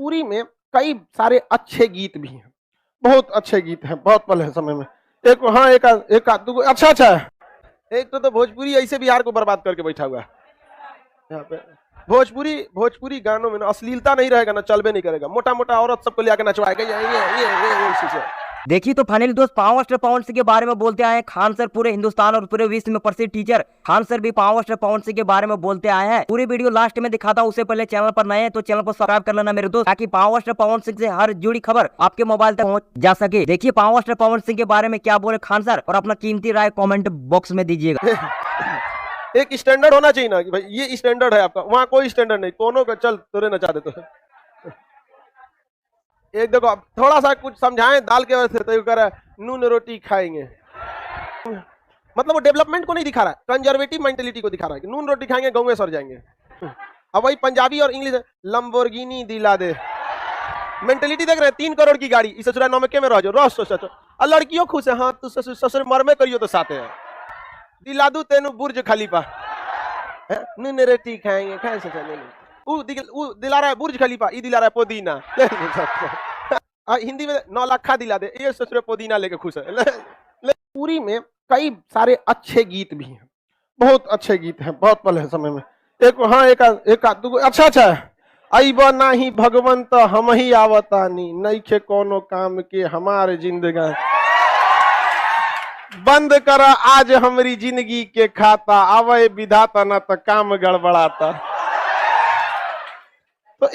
भोजपुरी में कई सारे अच्छे गीत भी हैं, बहुत अच्छे गीत हैं, बहुत पहले समय में। एक हाँ एक अच्छा है। एक तो भोजपुरी ऐसे बिहार को बर्बाद करके बैठा हुआ है यहाँ पे। भोजपुरी गानों में ना अश्लीलता नहीं रहेगा ना, चलबे नहीं करेगा। मोटा मोटा औरत सबको ले आके नचवाएगा ये। देखिए तो फाइनली दोस्त पावर स्टार पवन सिंह के बारे में बोलते आए हैं। खान सर पूरे हिंदुस्तान और पूरे विश्व में प्रसिद्ध टीचर खान सर भी पावर स्टार पवन सिंह के बारे में बोलते आए हैं। पूरी वीडियो लास्ट में दिखाता हूं, उससे पहले चैनल पर नए हैं तो चैनल को सब्सक्राइब कर लेना मेरे दोस्त, ताकि पावर स्टार पवन सिंह से हर जुड़ी खबर आपके मोबाइल तक पहुंच जा सके। देखिए पावर स्टार पवन सिंह के बारे में क्या बोले खान सर, और अपना कीमती राय कॉमेंट बॉक्स में दीजिएगा। एक स्टैंडर्ड होना चाहिए ना कि भाई ये स्टैंडर्ड है आपका, वहां कोई स्टैंडर्ड नहीं, दोनों का चल तुरे नचा दे तो। एक देखो थोड़ा सा कुछ समझाएं दाल के वजह से तो कह रहा है नून रोटी खाएंगे, मतलब वो डेवलपमेंट को नहीं दिखा रहा है, कंजर्वेटिव मेंटेलिटी को दिखा रहा है कि नून रोटी खाएंगे गाँव में सर जाएंगे। अब वही पंजाबी और इंग्लिश लंबोर्गिनी दिला दे मेंटेलिटी देख रहे हैं। 3 करोड़ की गाड़ी इस ससुरा नौ में के में रह जाओ सोचो, और लड़कियों खुश है। हाँ तू ससुर मरमे करियो तो साथ है दिला दू तेनू बुर्ज खलीफा नून रोटी खाएंगे खाए से दिला रहा है बुर्ज खलीफा, ई दिला रहा है पुदीना। हिंदी में 9 लाख दिला दे, ये ससुर पुदीना लेके खुश है। पूरी में कई सारे अच्छे गीत भी हैं, बहुत अच्छे गीत हैं, बहुत पहले समय में। एक हाँ एक अच्छा है। अइब नाही भगवंत हम ही आवतानी, नइखे कोनो काम के हमारे जिंदगानी, बंद कर आज हमारी जिंदगी के खाता, आवे विधाता ना तो काम गड़बड़ाता। तो